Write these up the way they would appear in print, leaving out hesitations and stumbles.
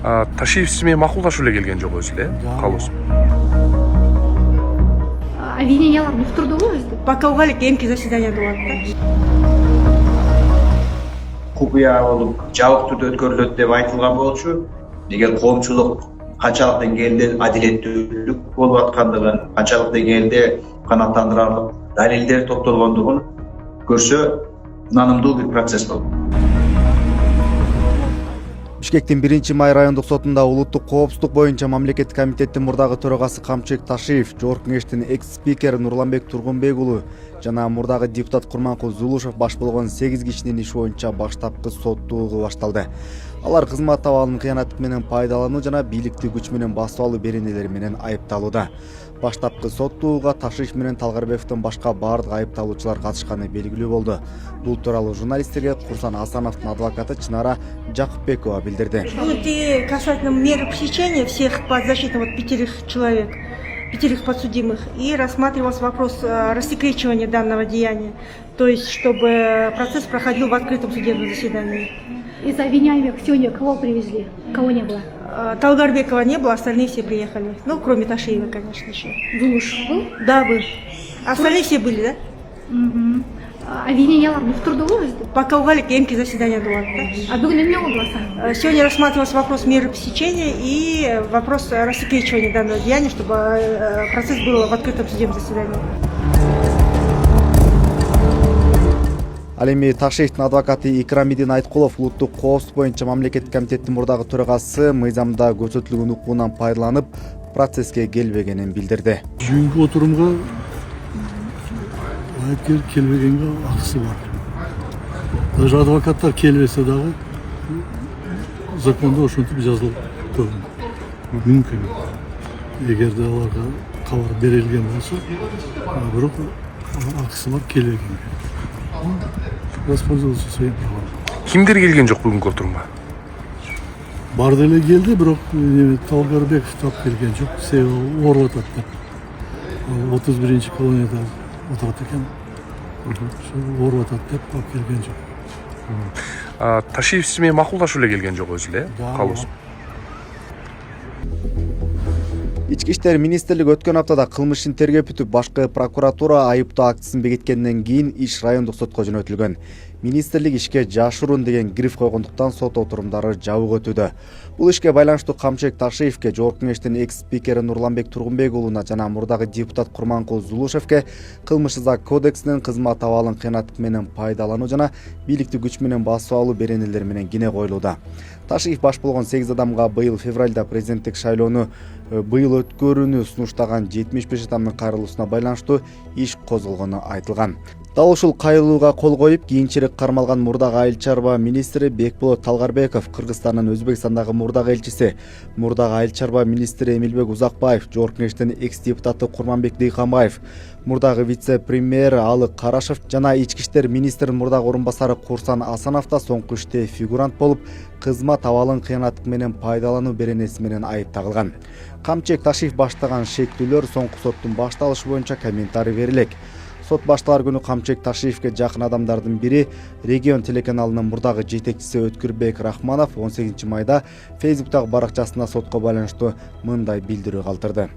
Ташиев сиз менен макулдашуу эле келген жок өзү эле? Калуусу. Обвинениялар уктурдубу өзү? Пока угали кийинки заседание болот. Купуя болуп жабык түрдө өткөрүлөт деп айтылган болчу. Эгер коомчулук канчалык деңгээлде адилеттүүлүк болуп аткандыгын, канчалык деңгээлде канааттандырарлык далилдер топтолгондугун көрсө, нанымдуу бир процесс болот. Бишкектин 1-май райондук сотунда улуттук коопсуздук боюнча мамлекеттик комитеттин мурдагы төрагасы Камчыбек Ташиев, Жогорку Кеңештин экс-спикери Нурланбек Тургунбек уулу жана мурдагы депутат Курманкул Зулушев баш болгон 8 кишинин иши боюнча баштапкы соттуугу башталды. Алар кызмат абалын кыянаттык менен пайдалануу жана бийликти күч менен басып алуу беренелери менен айыпталууда. Баштапкы соттууга Ташиев менен Талгарбековдон башка бардык айыпталуучулар катышканы белгилүү болду. Бул тууралуу журналисттерге Курсан Асановдун адвокаты Чынара Жакупбекова билдирди. И касательно меры пресечения всех подзащитных, вот 5 человек, 5 подсудимых, и рассматривался вопрос рассекречивания данного деяния, то есть чтобы процесс проходил в открытом судебном заседании. Из обвиняемых сегодня кого привезли? Кого не было? Талгарбекова не было, остальные все приехали. Ну, кроме Ташиева, конечно, еще. Зулуш был? Да, был. Остальные все были, да? Угу. Обвинениялар уктурдубу өзү? Пока угали кийинки заседание болот. А бүгүн эмне болду баса? Сегодня рассматривался вопрос меры пресечения и вопрос рассекречивания данного деяния, чтобы процесс был в открытом судебном заседании. Ал эми Ташиевдин адвокаты Икрамидин Айткулов улуттук коопсуздук боюнча мамлекеттик комитеттин мурдагы төрагасы мыйзамда көрсөтүлгөн укугунан пайдаланып процесске келбегенин билдирди. Бүгүнкү отурумга айыпкер келбегенге акысы бар. Даже адвокаттар келбесе дагы закондо ошентип жазылып койгон. Мүмкүн. Эгерде аларга кабар берилген болсо, бирок акысы бар келбегенге. Воспользовался своим правом. Кимдер келген жок бүгүнкү отурумга? Бар деле келди, бирок Талгарбеков тап келген жок. Себеби ооруп атат деп. 31-чи колонияда отурат экен. Ооруп атат деп тап келген жок. Ташиев сиз менен макулдашуу эле келген жок өзү эле? Калуусу. Ички иштер министрлиги өткөн аптада кылмыш ишин тергеп бүтүп, башкы прокуратура айыптоо актысын бекиткенден кийин иш райондук сотко жөнөтүлгөн. Министрлик ишке жашыруун деген гриф койгондуктан сот отурумдары жабык өтүүдө. Бул ишке байланыштуу Камчыбек Ташиевке, Жогорку Кеңештин экс-спикери Нурланбек Тургунбек уулуна жана мурдагы депутат Курманкул Зулушевке кылмыш ыза кодексинин кызмат абалын кыянаттык менен пайдалануу жана бийликти күч менен басып алуу беренелери менен кине коюлууда. Ташиев баш болгон 8 адамга быйыл февралда президенттик шайлоону быйыл өткөрүүнү сунуштаган 75 адамдын кайрылуусуна байланыштуу иш козголгону айтылган. Дал ушул кайрылууга кол коюп, кийинчерээк кармалган мурдагы айыл чарба министри Бекболот Талгарбеков, Кыргызстандын Өзбекстандагы мурдагы элчиси, мурдагы айыл чарба министри Эмилбек Узакбаев, Жогорку Кеңештин экс-депутаты Курманбек Дыйканбаев, мурдагы вице-премьер Алык Карашев жана ички иштер министринин мурдагы орун басары Курсан Асанов да соңку иште фигурант болуп, кызмат абалын кыянаттык менен пайдалануу беренеси менен айыпталган. Камчыбек Ташиев баштаган шектүүлөр соңку соттун башталышы боюнча комментарий берилек. Сот башталар күнү Камчыбек Ташиевке жакын адамдардын бири Регион телеканалынын мурдагы жетекчиси Өткүрбек Рахманов 18-майда Фейсбуктагы баракчасында сотко байланыштуу мындай билдирүү калтырды.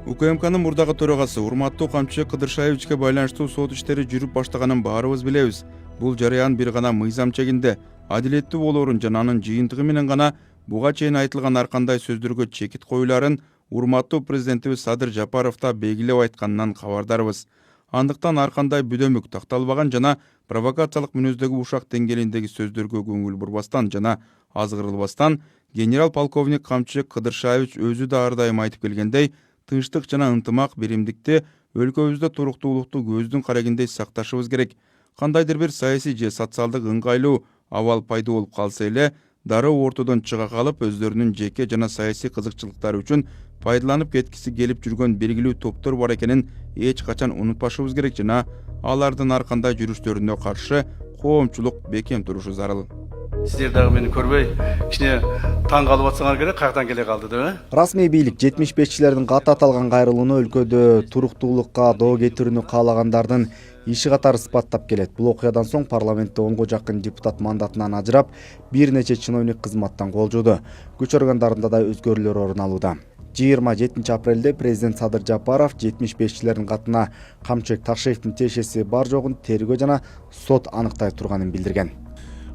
УКМКнын мурдагы төрагасы урматтуу Камчыбек Кыдыршаевичке байланыштуу сот иштери жүрүп баштаганын баарыбыз билебиз. Бул жарыян бир гана мыйзам чегинде адилеттүү болоорун жана анын жыйынтыгы менен гана буга чейин айтылган ар кандай сөздөргө чекит коюларын урматтуу президентибиз Садыр Жапаров да белгилеп айтканынан кабардарбыз. Андыктан ар кандай бүдөмүк такталбаган жана провокациялык мүнөздөгү ушак деңгээлиндеги сөздөргө көңүл бурбастан жана азгырылбастан генерал полковник Камчыбек Кыдыршаевич өзү да ар дайым айтып келгендей, тынчтык жана ынтымак биримдикти өлкөбүздө туруктуулукту көздүн карагиндей сакташыбыз керек. Кандайдыр бир саясий же социалдык ыңгайлуу абал пайда болуп калса эле, дароо ортодон чыга калып өздөрүнүн жеке жана саясий кызыкчылыктары үчүн пайдаланып кеткиси келип жүргөн белгилүү топтор бар экенин эч качан унутпашыбыз керек жана алардын ар кандай жүрүштөрүнө каршы коомчулук бекем турушу зарыл. Сиздер дагы мени көрбөй, кичине таң калып атсаңар керек, каяктан келе калды деп. Расмий бийлик 75-чилердин каты аталган кайрылууну өлкөдө туруктуулукка доо кетирүүнү каалагандардын иши катары ысбаттап келет. Бул окуядан соң парламентте 10га жакын депутат мандатынан ажырап, бир нече чиновник кызматтан кол жууду. Күч органдарында да өзгөрүүлөр орун алууда. 27 апрелде президент Садыр Жапаров 75-чилердин катына Камчыбек Такшеевдин тиешеси бар жогун тергөө жана сот аныктай турганын билдирген.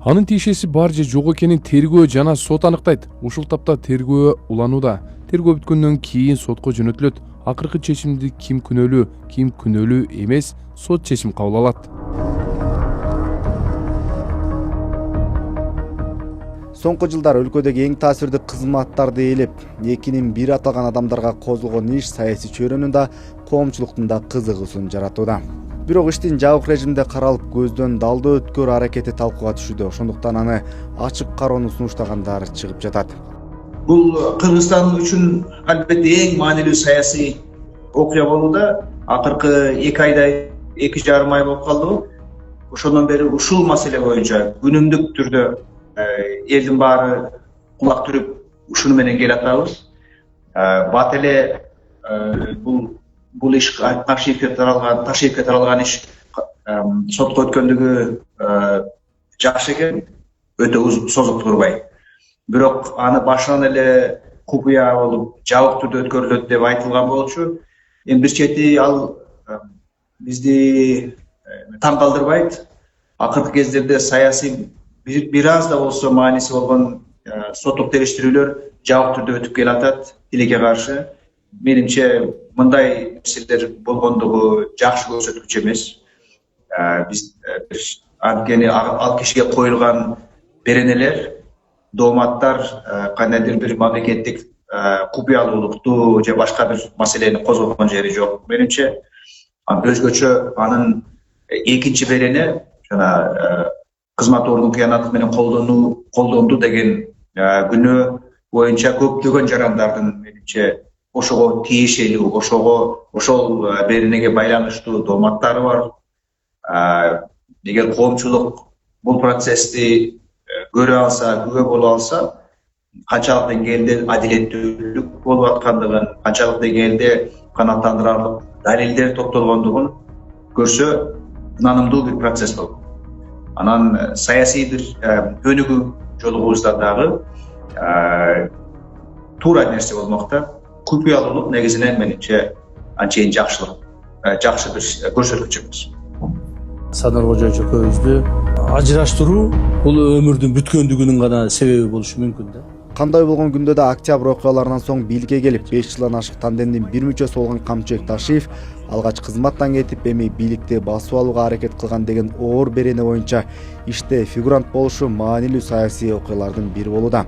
Анын тиешеси бар же жок экенин тергөө жана сот аныктайт. Ушул тапта тергөө уланууда. Тергөө бүткөндөн кийин сотко жөнөтүлөт. Акыркы чечимди ким күнөөлүү эмес, сот чечим кабыл алат. Соңку жылдар өлкөдөгү эң таасирдүү кызматтарды ээлеп, 2-nin 1 аталган адамдарга козулгон иш саясий чөйрөнүн да, коомчулуктун да кызыгуусун жаратууда. Бирок иштин жабык режимде каралып, көздөн далдуу өткөрүү аракети талкууга түшүүдө. Ошондуктан аны ачык кароону сунуштагандар чыгып жатат. Бул Кыргызстан үчүн албетте эң маанилүү саясий окуя болууда. Акыркы 2 айда 2,5 ай болуп калды. Ошондон бери ушул маселе боюнча күнүмдүк түрдө элдин баары кулак түрүп ушуну менен келатабыз. Бат эле бул иш Такшеевке таралган иш сотко өткөндүгү жакшы экен, өтө созук турбай. Бирок аны башынан эле купуя болуп, жабык түрдө өткөрүлөт деп айтылган болчу. Эми бир чети ал бизди таң калтырбайт. Акыркы кездерде саясий бир аз да болсо мааниси болгон соттук териштирүүлөр жабык түрдө өтүп келатат тилекке каршы. Менимче мындай нерселер болгондугу жакшы көрсөткүч эмес. Биз анткени ал кишиге коюлган беренелер, дооматтар кандайдыр бир мамлекеттик купуялуулукту же башка бир маселени козгогон жери жок. Менимче өзгөчө анын экинчи берене жана кызмат ордунун кыянаты менен колдонду деген күнөө боюнча көптөгөн жарандардын менимче ошого тиешелүү, ошол беренеге байланыштуу дооматтары бар. Эгер коомчулук бул процессти көрө алса, күбө боло алса, канчалык деңгээлде адилеттүүлүк болуп аткандыгын, канчалык деңгээлде канааттандырарлык далилдер топтолгондугун көрсө, ынанымдуу бир процесс болот. Анан саясий бир өнүгүү жолубузда дагы туура нерсе болмокта. Купуялуулук негизинен менимче анчейин жакшы бир көрсөткүч эмес. Садыр Кожоевич экөөбүздү ажыраштыруу бул өмүрдүн бүткөндүгүнүн гана себеби болушу мүмкүн да. Кандай болгон күндө да октябрь окуяларынан соң бийликке келип 5 жылдан ашык тандемдин бир мүчөсү болгон Камчыбек Такшеев алгач кызматтан кетип, эми бийликти басып алууга аракет кылган деген оор берене боюнча иште фигурант болушу маанилүү саясий окуялардын бири болууда.